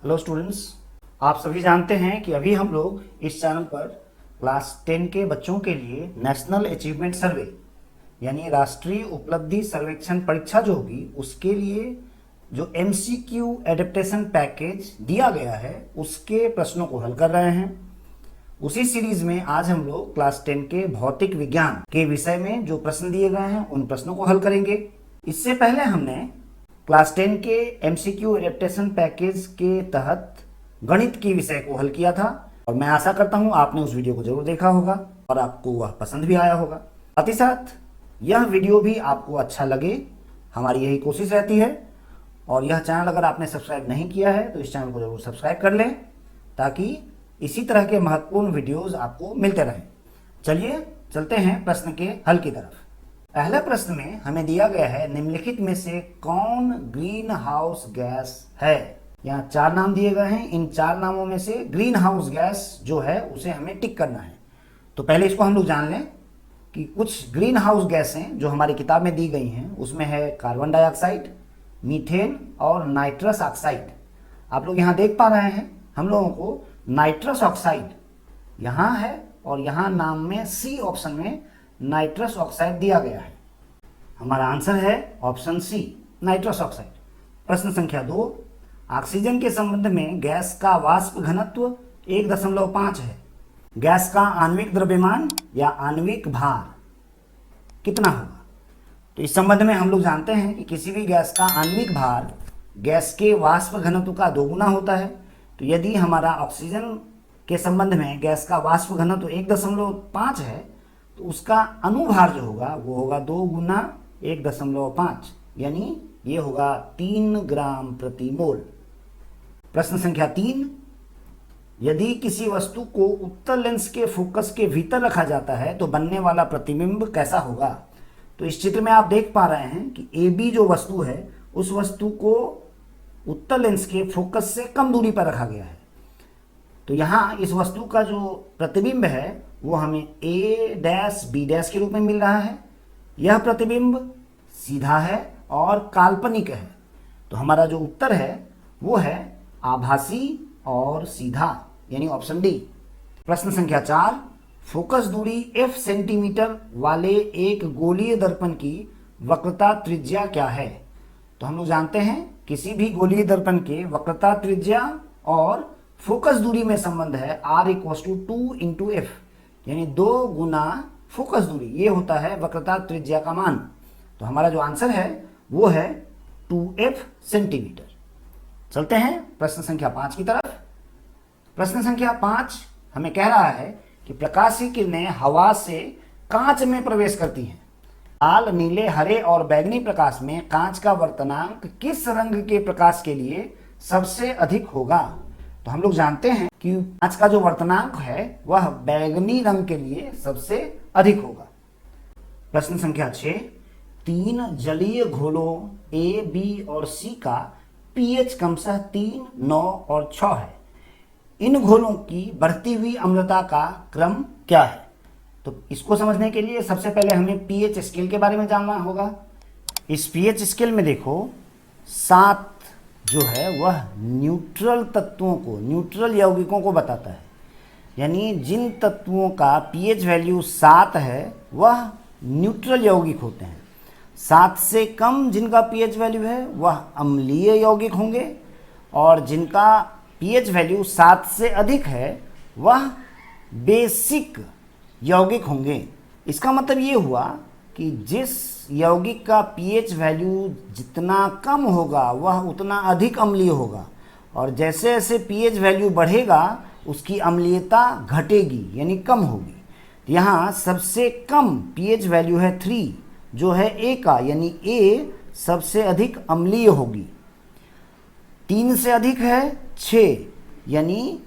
Hello students, आप सभी जानते हैं कि अभी हम लोग इस चैनल पर क्लास 10 के बच्चों के लिए नेशनल अचीवमेंट सर्वे यानी राष्ट्रीय उपलब्धि सर्वेक्षण परीक्षा जो होगी उसके लिए जो MCQ एडेप्टेशन पैकेज दिया गया है उसके प्रश्नों को हल कर रहे हैं। उसी सीरीज में आज हम लोग क्लास 10 के भौतिक विज्ञान के विषय में जो प्रश्न दिए गए हैं उन प्रश्नों को हल करेंगे। इससे पहले हमने क्लास 10 के MCQ एडेप्टेशन पैकेज के तहत गणित की विषय को हल किया था और मैं आशा करता हूं आपने उस वीडियो को जरूर देखा होगा और आपको वह पसंद भी आया होगा। साथ ही साथ यह वीडियो भी आपको अच्छा लगे, हमारी यही कोशिश रहती है। और यह चैनल अगर आपने सब्सक्राइब नहीं किया है तो इस चैनल को जरूर सब्सक्राइब कर लें ताकि इसी तरह के महत्वपूर्ण वीडियोज आपको मिलते रहें। चलिए चलते हैं प्रश्न के हल की तरफ। पहले प्रश्न में हमें दिया गया है निम्नलिखित में से कौन ग्रीन हाउस गैस है। यहाँ 4 नाम दिए गए हैं, इन 4 नामों में से ग्रीन हाउस गैस जो है उसे हमें टिक करना है। तो पहले इसको हम लोग जान लें कि कुछ ग्रीन हाउस गैसें जो हमारी किताब में दी गई हैं उसमें है कार्बन डाइऑक्साइड, मीथेन और नाइट्रस ऑक्साइड। आप लोग यहाँ देख पा रहे हैं हम लोगों को नाइट्रस ऑक्साइड यहाँ है और यहाँ नाम में सी ऑप्शन में नाइट्रस ऑक्साइड दिया गया है। हमारा आंसर है ऑप्शन सी, नाइट्रस ऑक्साइड। प्रश्न संख्या 2, ऑक्सीजन के संबंध में गैस का वाष्प घनत्व 1.5 है। गैस का आणविक द्रव्यमान या आणविक भार कितना होगा? तो इस संबंध में हम लोग जानते हैं कि किसी भी गैस का आणविक भार गैस के वाष्प घनत्व का 2 गुना होता है। तो यदि हमारा ऑक्सीजन के संबंध में गैस का वाष्प घनत्व 1.5 है तो उसका अनुभार जो होगा वो होगा 2 गुना 1.5 यानी ये होगा 3 ग्राम प्रति मोल। प्रश्न संख्या 3, यदि किसी वस्तु को उत्तल लेंस के फोकस के भीतर रखा जाता है तो बनने वाला प्रतिबिंब कैसा होगा? तो इस चित्र में आप देख पा रहे हैं कि AB जो वस्तु है उस वस्तु को उत्तल लेंस के फोकस से कम दूरी पर रखा गया है। तो यहाँ इस वस्तु का जो प्रतिबिंब है वो हमें A' के रूप में मिल रहा है। यह प्रतिबिंब सीधा है और काल्पनिक है। तो हमारा जो उत्तर है वो है आभासी और सीधा यानी ऑप्शन डी। प्रश्न संख्या 4, फोकस दूरी f सेंटीमीटर वाले एक गोलीय दर्पण की वक्रता त्रिज्या क्या है? तो हम लोग जानते हैं किसी भी गोलीय दर्पण के वक्रता त्रिज्या और फोकस दूरी में संबंध है R = 2 × f यानी 2 गुना फोकस दूरी, ये होता है वक्रता त्रिज्या का मान। तो हमारा जो आंसर है वो है 2f सेंटीमीटर। चलते हैं प्रश्न संख्या 5 की तरफ। प्रश्न संख्या 5 हमें कह रहा है कि प्रकाशीय किरणें हवा से कांच में प्रवेश करती हैं। लाल, नीले, हरे और बैंगनी प्रकाश में कांच का वर्तनांक किस रंग के प्रकाश के लिए सबसे अधिक होगा? तो हम लोग जानते हैं कि कांच का जो वर्तनांक है वह बैंगनी रंग के लिए सबसे अधिक होगा। प्रश्न संख्या 6, 3 जलीय घोलों A, B और C का pH क्रमशः 3, 9 और 6 है। इन घोलों की बढ़ती हुई अम्लता का क्रम क्या है? तो इसको समझने के लिए सबसे पहले हमें pH स्केल के बारे में जानना होगा। इस pH स्केल में देखो 7 जो है वह न्यूट्रल तत्वों को, न्यूट्रल यौगिकों को बताता है। यानी जिन तत्वों का pH वैल्यू 7 है वह न्यूट्रल यौगिक होते हैं। 7 से कम जिनका pH वैल्यू है वह अम्लीय यौगिक होंगे और जिनका pH वैल्यू 7 से अधिक है वह बेसिक यौगिक होंगे। इसका मतलब ये हुआ कि जिस यौगिक का pH वैल्यू जितना कम होगा वह उतना अधिक अम्लीय होगा और जैसे जैसे pH वैल्यू बढ़ेगा उसकी अम्लीयता घटेगी यानी कम होगी। यहाँ सबसे कम pH वैल्यू है 3 जो है A का, यानी A सबसे अधिक अम्लीय होगी। 3 से अधिक है 6 यानी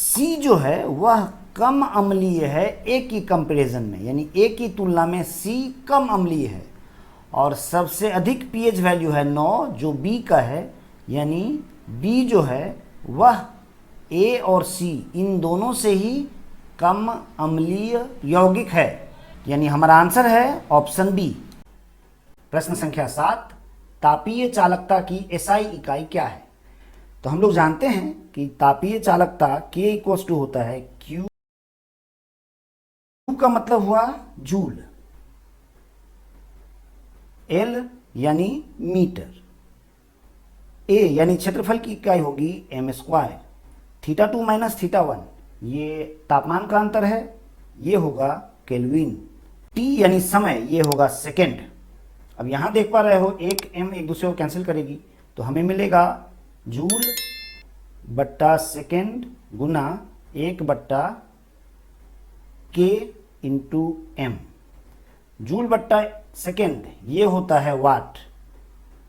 C जो है वह कम अम्लीय है A की कंपैरिजन में, यानी A की तुलना में C कम अम्लीय है। और सबसे अधिक pH वैल्यू है 9 जो B का है, यानी B जो है वह A और C इन दोनों से ही कम अम्लीय यौगिक है, यानी हमारा आंसर है ऑप्शन बी। प्रश्न संख्या 7, तापीय चालकता की SI इकाई क्या है? तो हम लोग जानते हैं कि तापीय चालकता K इक्वल्स टू होता है Q का मतलब हुआ जूल, L यानी मीटर, A यानी क्षेत्रफल की इकाई होगी m स्क्वायर, θ2 माइनस θ1 ये तापमान का अंतर है, ये होगा केल्विन, T यानी समय ये होगा सेकेंड। अब यहां देख पा रहे हो एक m एक दूसरे को कैंसिल करेगी तो हमें मिलेगा जूल बट्टा सेकेंड गुना 1 बट्टा K इंटू m। जूल बट्टा सेकेंड ये होता है वाट,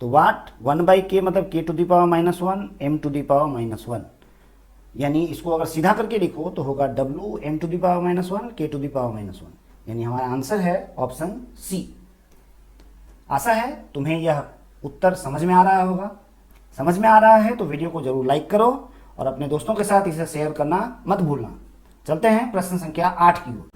तो वाट 1/k मतलब k to the power minus 1 m to the power minus 1, यानी इसको अगर सीधा करके लिखो तो होगा w m to the power minus 1 k to the power minus 1, यानी हमारा आंसर है ऑप्शन सी। आशा है तुम्हें यह उत्तर समझ में आ रहा होगा। समझ में आ रहा है तो वीडियो को जरूर लाइक करो और अपने दोस्तों के साथ इसे शेयर करना मत भूलना। चलते हैं प्रश्न संख्या 8 की ओर।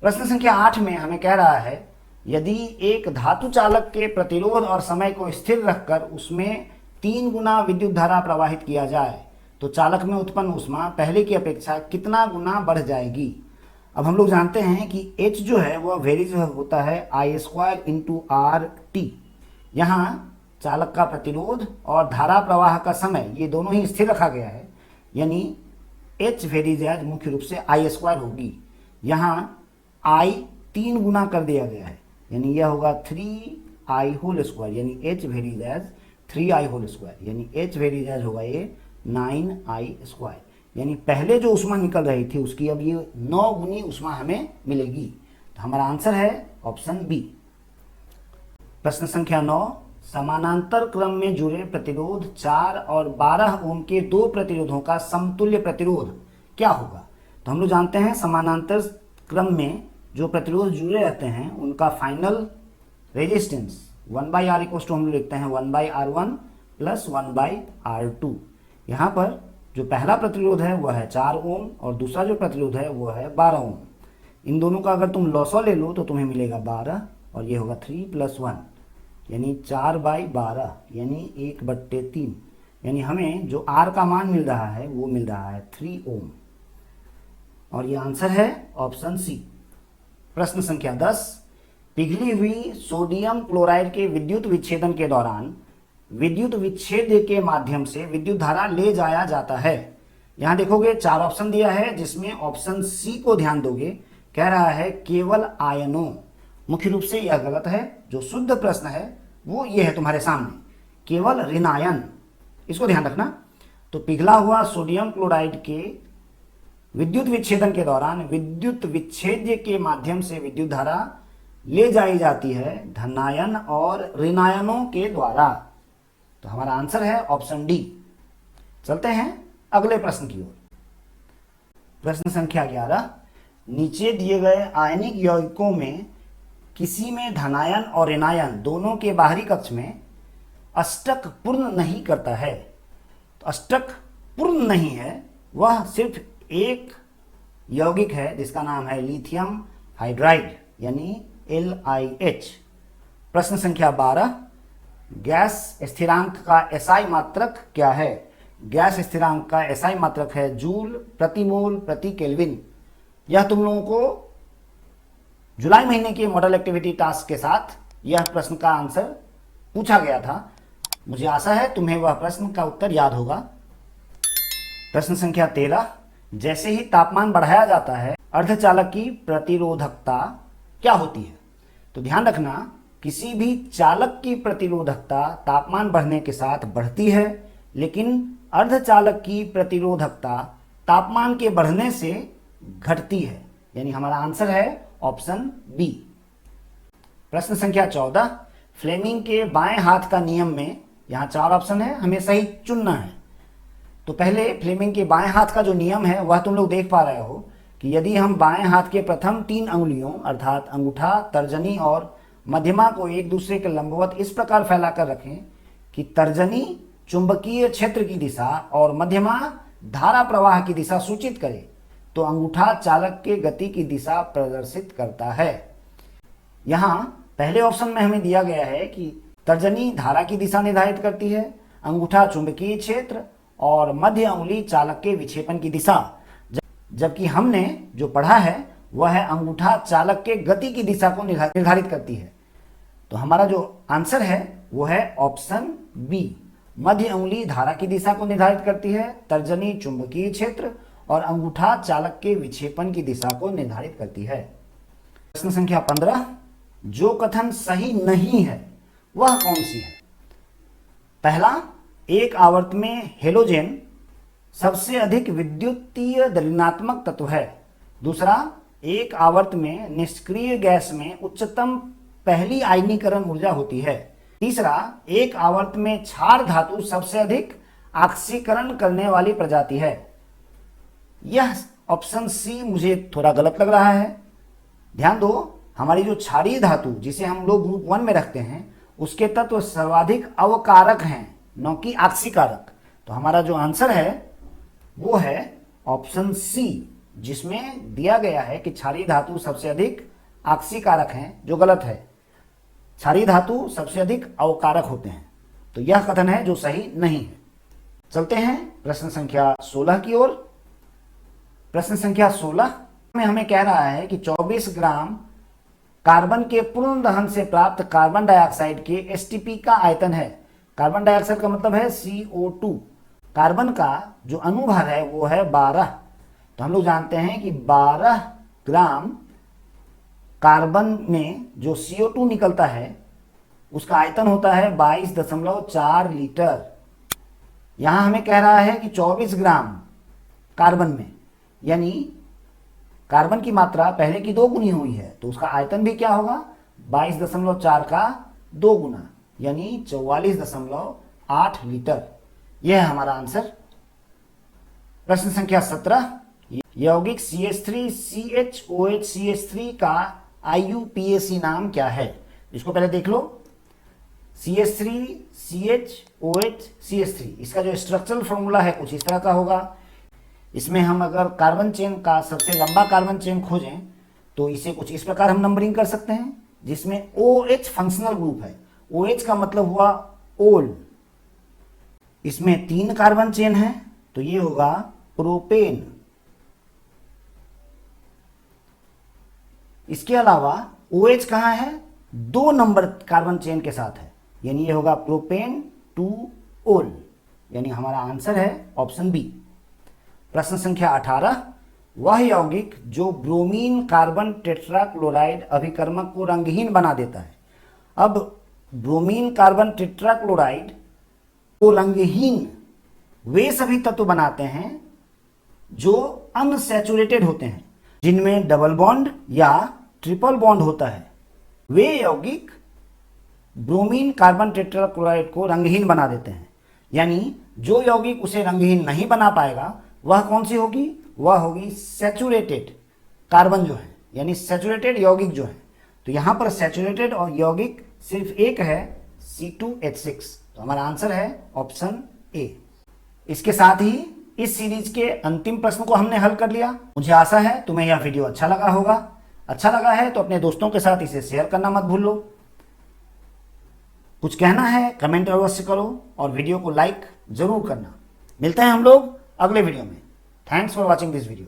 प्रश्न संख्या 8 में हमें कह रहा है यदि एक धातु चालक के प्रतिरोध और समय को स्थिर रखकर उसमें 3 गुना विद्युत धारा प्रवाहित किया जाए तो चालक में उत्पन्न ऊष्मा पहले की अपेक्षा कितना गुना बढ़ जाएगी। अब हम लोग जानते हैं कि H जो है वह वेरीज होता है I square into R T. यहाँ चालक का प्रतिरोध और धारा प्रवाह का समय ये दोनों ही स्थिर रखा गया है, यानी H वेरीज एज मुख्य रूप से I स्क्वायर होगी। यहाँ I 3 गुना कर दिया गया है, यानी यह होगा 3I होल स्क्वायर, यानी H varies as 3I whole square, यानी H वेरीज एज होगा ये 9I स्क्वायर, यानी पहले जो ऊष्मा निकल रही थी उसकी अब ये 9 गुनी ऊष्मा हमें मिलेगी। तो हमारा आंसर है ऑप्शन बी। प्रश्न संख्या 9, समानांतर क्रम में जुड़े प्रतिरोध 4 और 12 ओम के दो प्रतिरोधों का समतुल्य प्रतिरोध क्या होगा। तो हम लोग जानते हैं समानांतर क्रम में जो प्रतिरोध जुड़े रहते हैं उनका final resistance 1/r equals to हम लोग लिखते हैं 1/r1 प्लस 1/r2। यहाँ पर जो पहला प्रतिरोध है वह है 4 ओम और दूसरा जो प्रतिरोध है वह है 12 ओम। इन दोनों का अगर तुम लॉसो ले लो तो तुम्हें मिलेगा 12 और ये होगा 3 + 1, यानी 4/12 यानी 1/3, यानी हमें जो R का मान मिल रहा है वो मिल रहा है 3 ओम और ये आंसर है ऑप्शन सी। प्रश्न संख्या 10, पिघली हुई सोडियम क्लोराइड के विद्युत विच्छेदन के दौरान विद्युत विच्छेद के माध्यम से विद्युत धारा ले जाया जाता है। यहां देखोगे 4 ऑप्शन दिया है जिसमें ऑप्शन सी को ध्यान दोगे, कह रहा है केवल आयनों। मुख्य रूप से यह गलत है, जो शुद्ध प्रश्न है वो ये है तुम्हारे सामने, केवल ऋणायन, इसको ध्यान रखना। तो पिघला हुआ सोडियम क्लोराइड के विद्युत विच्छेदन के दौरान विद्युत विच्छेद्य के माध्यम से विद्युत धारा ले जाई जाती है धनायन और ऋणायनों के द्वारा। तो हमारा आंसर है ऑप्शन डी। चलते हैं अगले प्रश्न की ओर। प्रश्न संख्या 11, नीचे दिए गए आयनिक यौगिकों में किसी में धनायन और ऋणायन दोनों के बाहरी कक्ष में अष्टक पूर्ण नहीं करता है। तो अष्टक पूर्ण नहीं है, वह सिर्फ एक यौगिक है जिसका नाम है लिथियम हाइड्राइड यानी LiH। प्रश्न संख्या 12, गैस स्थिरांक का SI मात्रक क्या है। गैस स्थिरांक का SI मात्रक है जूल प्रति मोल प्रति केल्विन। यह तुम लोगों को जुलाई महीने के मॉडल एक्टिविटी टास्क के साथ यह प्रश्न का आंसर पूछा गया था। मुझे आशा है तुम्हें वह प्रश्न का उत्तर याद होगा। प्रश्न संख्या 13, जैसे ही तापमान बढ़ाया जाता है अर्धचालक की प्रतिरोधकता क्या होती है। तो ध्यान रखना, किसी भी चालक की प्रतिरोधकता तापमान बढ़ने के साथ बढ़ती है, लेकिन अर्धचालक की प्रतिरोधकता तापमान के बढ़ने से घटती है, यानी हमारा आंसर है ऑप्शन बी। प्रश्न संख्या 14, फ्लेमिंग के बाएं हाथ का नियम में यहाँ 4 ऑप्शन है, हमें सही चुनना है। तो पहले फ्लेमिंग के बाएं हाथ का जो नियम है वह तुम लोग देख पा रहे हो कि यदि हम बाएं हाथ के प्रथम 3 अंगुलियों अर्थात अंगूठा, तर्जनी और मध्यमा को एक दूसरे के लंबवत इस प्रकार फैलाकर रखें कि तर्जनी चुंबकीय क्षेत्र की दिशा और मध्यमा धारा प्रवाह की दिशा सूचित करे, तो अंगूठा चालक के गति की दिशा प्रदर्शित करता है। यहाँ पहले ऑप्शन में हमें दिया गया है कि तर्जनी धारा की दिशा निर्धारित करती है, अंगूठा चुंबकीय क्षेत्र और मध्य अंगुली चालक के विक्षेपण की दिशा। जबकि हमने जो पढ़ा है वह है अंगूठा चालक के गति की दिशा को निर्धारित करती है। तो हमारा जो आंसर है वो है ऑप्शन बी। मध्य अंगुली धारा की दिशा को निर्धारित करती है, तर्जनी चुंबकीय क्षेत्र और अंगूठा चालक के विक्षेपण की दिशा को निर्धारित करती है। प्रश्न संख्या 15, जो कथन सही नहीं है वह कौन सी है? पहला, एक आवर्त में हेलोजन सबसे अधिक विद्युतीय ऋणात्मक तत्व है। दूसरा, एक आवर्त में निष्क्रिय गैस में उच्चतम पहली आयनीकरण ऊर्जा होती है। तीसरा, एक आवर्त में क्षार धातु सबसे अधिक ऑक्सीकरण करने वाली प्रजाति है। यह ऑप्शन सी मुझे थोड़ा गलत लग रहा है। ध्यान दो, हमारी जो क्षारीय धातु जिसे हम लोग ग्रुप 1 में रखते हैं उसके तत्व सर्वाधिक अवकारक हैं, न कि ऑक्सीकारक। तो हमारा जो आंसर है वो है ऑप्शन सी, जिसमें दिया गया है कि क्षारीय धातु सबसे अधिक ऑक्सीकारक हैं, जो गलत है। क्षारीय धातु सबसे अधिक अवकारक होते हैं। तो यह कथन है जो सही नहीं है। चलते हैं प्रश्न संख्या 16 की ओर। प्रश्न संख्या 16 में हमें कह रहा है कि 24 ग्राम कार्बन के पूर्ण दहन से प्राप्त कार्बन डाइऑक्साइड के एसटीपी का आयतन है। कार्बन डाइऑक्साइड का मतलब है CO2। कार्बन का जो अणुभार है वो है 12। तो हम लोग जानते हैं कि 12 ग्राम कार्बन में जो CO2 निकलता है उसका आयतन होता है 22.4 लीटर। यहां हमें कह रहा है कि 24 ग्राम कार्बन में, यानी कार्बन की मात्रा पहले की 2 गुनी हुई है, तो उसका आयतन भी क्या होगा 22.4 का 2 गुना, यानी 44.8 लीटर। यह है हमारा आंसर। प्रश्न संख्या 17, यौगिक CH3CHOHCH3 का IUPAC नाम क्या है? इसको पहले देख लो। CH3CHOHCH3, इसका जो स्ट्रक्चरल फॉर्मूला है कुछ इस तरह का होगा। इसमें हम अगर कार्बन चेन का सबसे लंबा कार्बन चेन खोजें तो इसे कुछ इस प्रकार हम नंबरिंग कर सकते हैं, जिसमें OH फंक्शनल ग्रुप है। OH का मतलब हुआ ओल। इसमें 3 कार्बन चेन है तो ये होगा प्रोपेन। इसके अलावा OH कहाँ है? 2 नंबर कार्बन चेन के साथ है, यानी ये होगा प्रोपेन 2 ओल, यानी हमारा आंसर है ऑप्शन बी। प्रश्न संख्या 18, वह यौगिक जो ब्रोमीन कार्बन टेट्राक्लोराइड अभिकर्मक को रंगहीन बना देता है। अब ब्रोमीन कार्बन टेट्राक्लोराइड को रंगहीन वे सभी तत्व बनाते हैं जो अनसैचुरेटेड होते हैं, जिनमें डबल बॉन्ड या ट्रिपल बॉन्ड होता है। वे यौगिक ब्रोमीन कार्बन टेट्राक्लोराइड को रंगहीन बना देते हैं, यानी जो यौगिक उसे रंगहीन नहीं बना पाएगा वह कौन सी होगी? वह होगी सैचुरेटेड कार्बन जो है, यानी सैचुरेटेड यौगिक जो है। तो यहां पर सैचुरेटेड और यौगिक सिर्फ एक है, C2H6। तो हमारा आंसर है ऑप्शन ए। इसके साथ ही इस सीरीज के अंतिम प्रश्न को हमने हल कर लिया। मुझे आशा है तुम्हें यह वीडियो अच्छा लगा होगा। अच्छा लगा है तो अपने दोस्तों के साथ इसे शेयर करना मत भूलो। कुछ कहना है कमेंट अवश्य करो और वीडियो को लाइक जरूर करना। मिलते हैं हम लोग अगले वीडियो में। Thanks for watching this video.